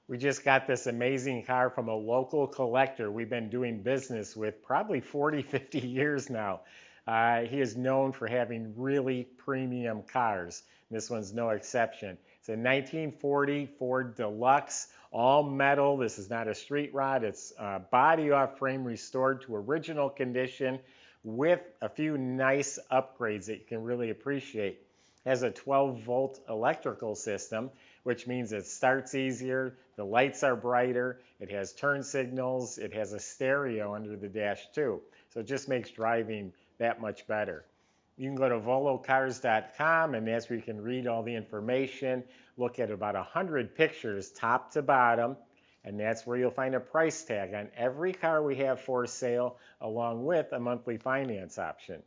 We just got this amazing car from a local collector we've been doing business with probably 40, 50 years now. He is known for having really premium cars. This one's no exception. It's a 1940 Ford Deluxe, all metal. This is not a street rod. It's body off frame restored to original condition with a few nice upgrades that you can really appreciate. It has a 12-volt electrical system, which means it starts easier, the lights are brighter, it has turn signals, it has a stereo under the dash too. So it just makes driving that much better. You can go to volocars.com, and that's where you can read all the information, look at about 100 pictures top to bottom, and that's where you'll find a price tag on every car we have for sale, along with a monthly finance option.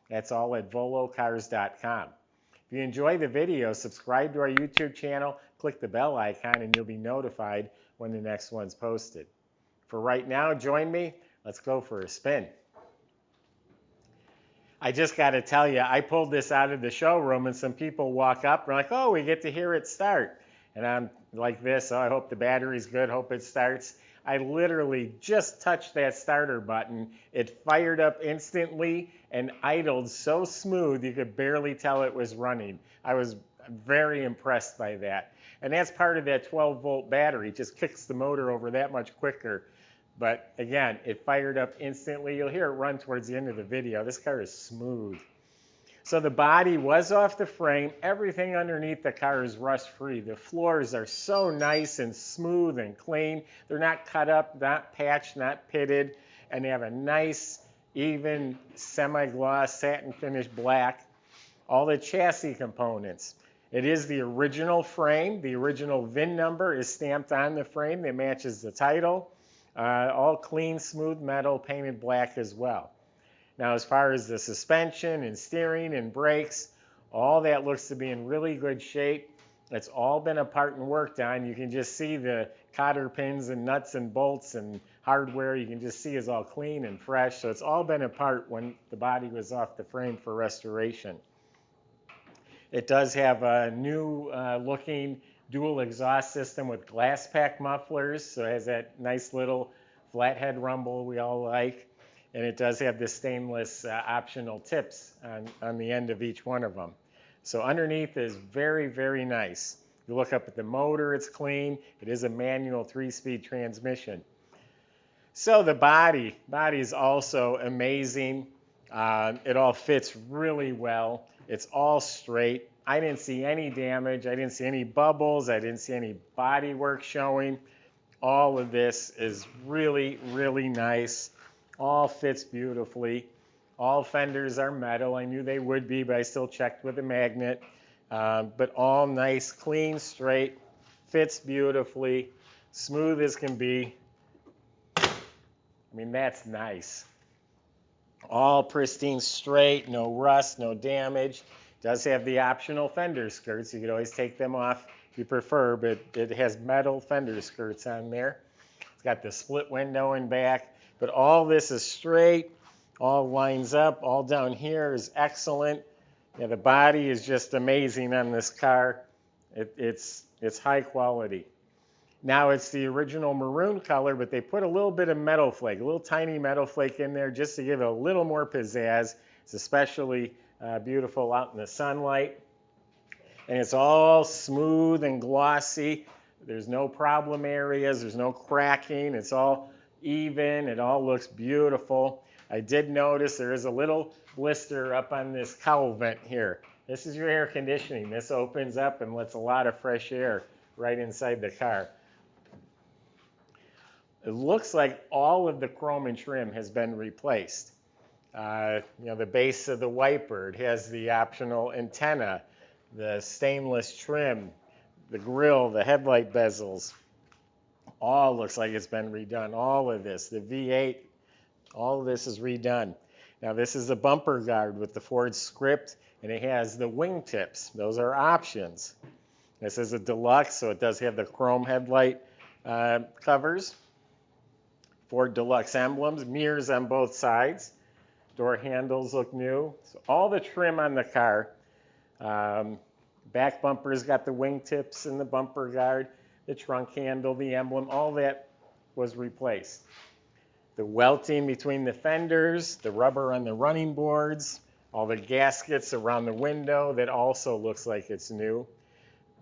That's all at volocars.com. If you enjoy the video, subscribe to our YouTube channel, click the bell icon, and you'll be notified when the next one's posted. For right now, join me. Let's go for a spin. I just got to tell you, I pulled this out of the showroom, and some people walk up and are like, oh, we get to hear it start. And I'm like this, oh, I hope the battery's good, hope it starts. I literally just touched that starter button. It fired up instantly and idled so smooth you could barely tell it was running. I was very impressed by that. And that's part of that 12-volt battery. It just kicks the motor over that much quicker. But again, it fired up instantly. You'll hear it run towards the end of the video. This car is smooth. So the body was off the frame. Everything underneath the car is rust-free. The floors are so nice and smooth and clean. They're not cut up, not patched, not pitted, and they have a nice, even, semi-gloss, satin finish black. All the chassis components. It is the original frame. The original VIN number is stamped on the frame that matches the title. All clean, smooth metal, painted black as well. Now, as far as the suspension and steering and brakes, all that looks to be in really good shape. It's all been apart and worked on. You can just see the cotter pins and nuts and bolts and hardware. You can just see it's all clean and fresh. So it's all been apart when the body was off the frame for restoration. It does have a new looking dual exhaust system with glass pack mufflers. So it has that nice little flathead rumble we all like. And it does have the stainless optional tips on the end of each one of them. So underneath is very, very nice. You look up at the motor, it's clean. It is a manual 3-speed transmission. So the body is also amazing. It all fits really well. It's all straight. I didn't see any damage. I didn't see any bubbles. I didn't see any body work showing. All of this is really, really nice. All fits beautifully. All fenders are metal. I knew they would be, but I still checked with a magnet. But all nice, clean, straight, fits beautifully, smooth as can be. I mean, that's nice. All pristine, straight, no rust, no damage. Does have the optional fender skirts. You could always take them off if you prefer, but it has metal fender skirts on there. It's got the split window in back. But all this is straight, all lines up, all down here is excellent. Yeah, the body is just amazing on this car. It's high quality. Now it's the original maroon color, but they put a little bit of metal flake, a little tiny metal flake in there just to give it a little more pizzazz. It's especially beautiful out in the sunlight. And it's all smooth and glossy. There's no problem areas. There's no cracking. It's all even. It all looks beautiful. I did notice there is a little blister up on this cowl vent here. This is your air conditioning. This opens up and lets a lot of fresh air right inside the car. It looks like all of the chrome and trim has been replaced. The base of the wiper, it has the optional antenna, the stainless trim, the grille, the headlight bezels. All looks like it's been redone. All of this, the V8, all of this is redone. Now this is the bumper guard with the Ford script, and it has the wingtips. Those are options. This is a Deluxe, so it does have the chrome headlight covers. Ford Deluxe emblems, mirrors on both sides. Door handles look new. So all the trim on the car. Back bumper's got the wingtips and the bumper guard. the trunk handle, the emblem, all that was replaced. The welting between the fenders, the rubber on the running boards, all the gaskets around the window, that also looks like it's new.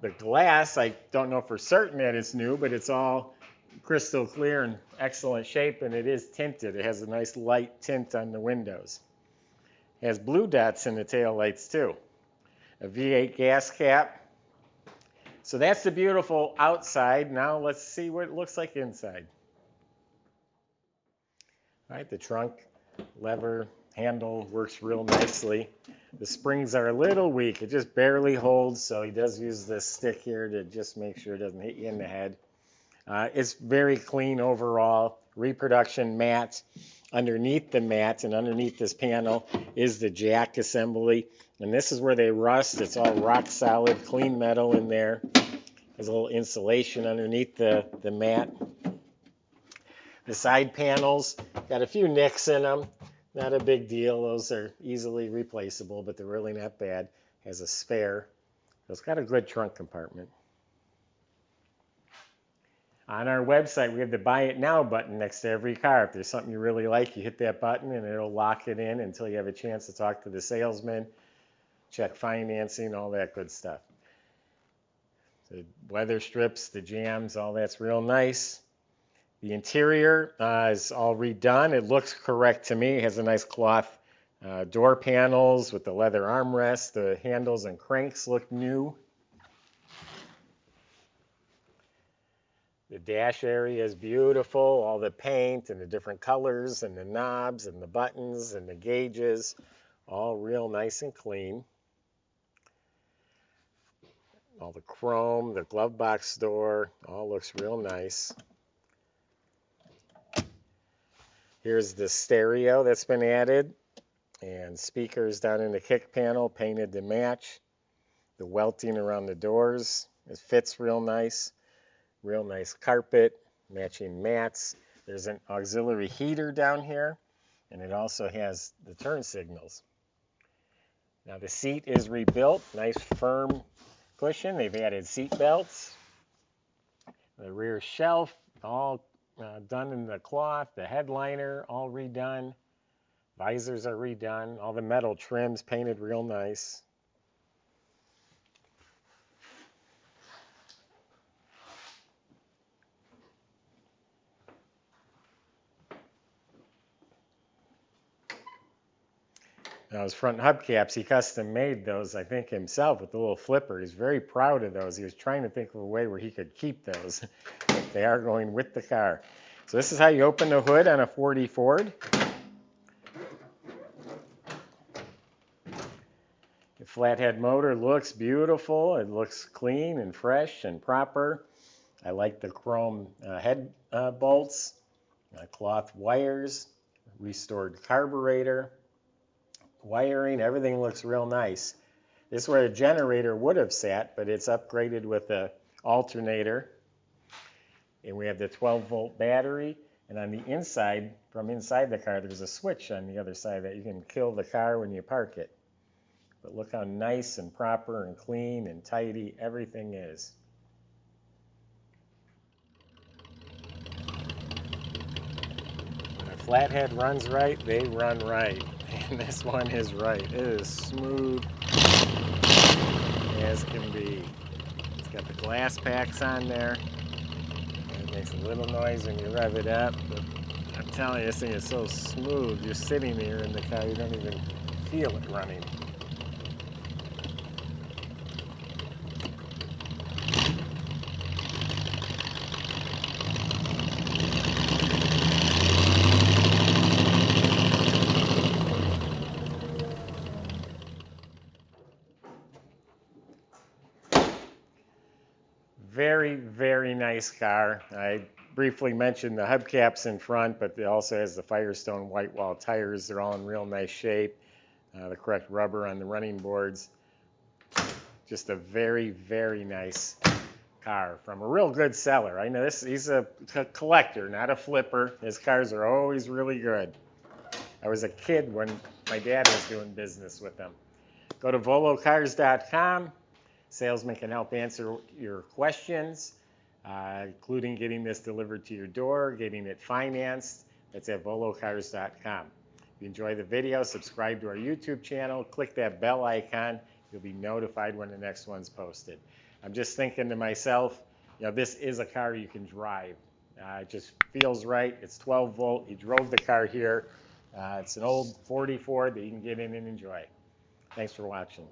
The glass, I don't know for certain that it's new, but it's all crystal clear and excellent shape, and it is tinted. It has a nice light tint on the windows. It has blue dots in the taillights too. A V8 gas cap. So that's the beautiful outside. Now let's see what it looks like inside. All right, the trunk lever handle works real nicely. The springs are a little weak. It just barely holds, so he does use this stick here to just make sure it doesn't hit you in the head. It's very clean overall. Reproduction mat. Underneath the mat and underneath this panel is the jack assembly. And this is where they rust. It's all rock solid, clean metal in there. There's a little insulation underneath the mat. The side panels got a few nicks in them. Not a big deal. Those are easily replaceable, but they're really not bad. Has a spare. So it's got a good trunk compartment. On our website, we have the Buy It Now button next to every car. If there's something you really like, you hit that button and it'll lock it in until you have a chance to talk to the salesman, check financing, all that good stuff. The weather strips, the jams, all that's real nice. The interior is all redone. It looks correct to me. It has a nice cloth door panels with the leather armrest. The handles and cranks look new. The dash area is beautiful. All the paint and the different colors and the knobs and the buttons and the gauges, all real nice and clean. All the chrome, the glove box door, all looks real nice. Here's the stereo that's been added, and speakers down in the kick panel, painted to match. The welting around the doors, it fits real nice. Real nice carpet, matching mats. There's an auxiliary heater down here, and it also has the turn signals. Now the seat is rebuilt, nice firm cushion. They've added seat belts. The rear shelf, all done in the cloth. The headliner, all redone. Visors are redone. All the metal trims painted real nice. Now his front hubcaps, he custom made those, I think, himself with the little flipper. He's very proud of those. He was trying to think of a way where he could keep those. But they are going with the car. So this is how you open the hood on a 40 Ford. The flathead motor looks beautiful. It looks clean and fresh and proper. I like the chrome head bolts, cloth wires, restored carburetor. Wiring, everything looks real nice. This is where a generator would have sat, but it's upgraded with an alternator. And we have the 12-volt battery. And on the inside, from inside the car, there's a switch on the other side that you can kill the car when you park it. But look how nice and proper and clean and tidy everything is. When a flathead runs right, they run right. And this one is right. It is smooth as can be. It's got the glass packs on there. And it makes a little noise when you rev it up. But I'm telling you, this thing is so smooth. You're sitting there in the car, you don't even feel it running. Very, very nice car. I briefly mentioned the hubcaps in front, but it also has the Firestone white wall tires. They're all in real nice shape. The correct rubber on the running boards. Just a very, very nice car from a real good seller. I know he's a collector, not a flipper. His cars are always really good. I was a kid when my dad was doing business with them. Go to volocars.com. Salesman can help answer your questions. including getting this delivered to your door, getting it financed. That's at volocars.com. If you enjoy the video, subscribe to our YouTube channel, click that bell icon. You'll be notified when the next one's posted. I'm just thinking to myself, you know, this is a car you can drive. It just feels right. It's 12 volt. You drove the car here. It's an old 44 that you can get in and enjoy. Thanks for watching.